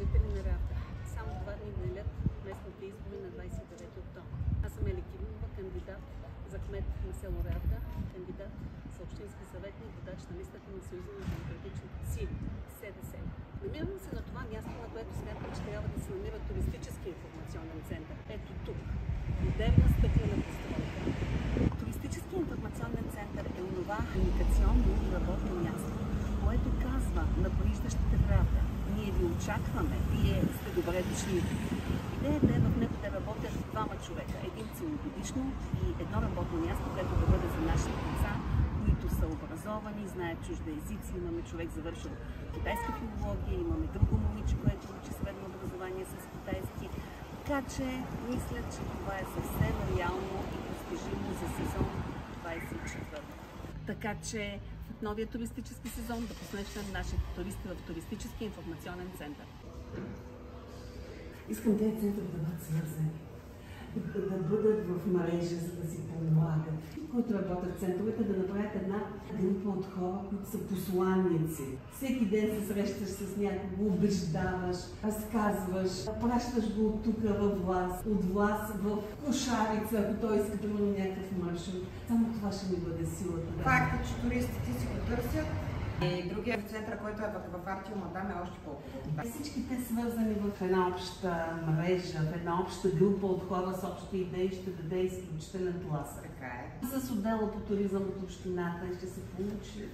Жители на Равда. Само 2 дни делят местните избори на 29 октомври. Аз съм Ели Кирилова, кандидат за кмет на село Равда, кандидат за общински съветник, водач на листата на Съюза на демократичните сили, СДС. Намирам се на това място, на което смятам, че трябва да се намира туристически информационен център. Ето тук. Модерна стъклена постройка. Туристически информационен център е онова комуникационно и работно място, което казва на проиждащите в Равда: ние ви очакваме, вие сте добре дошли. Идеята е в него да работят 2 човека, един целогодишно и едно работно място, което да бъде за нашите деца, които са образовани, знаят чужди езици. Имаме човек завършил китайска филология, имаме друго момиче, което учи средно образование с китайски. Така че мисля, че това е съвсем реално и постижимо за сезон 24. Така че в новия туристически сезон да посрещнем нашите туристи в туристически информационен център. Искам тези центъри да бъдат свързани, да бъдат в мрежа, за да си помагат. Които работят в центровете, да направят една група от хора, които са посланици. Всеки ден се срещаш с някого, убеждаваш, разказваш, пращаш го от тук във власт, от власт в Кошарица, ако той иска да има някакъв маршрут. Само това ще ми бъде силата. Факт е, че туристите си го търсят. И другия център, който е в Артио Мадам, е още по-хубаво. Всички те свързани в една обща мрежа, в една обща група от хора с общи идеи ще даде изключителен тласък. Така е. С отдела по туризъм от общината ще се получи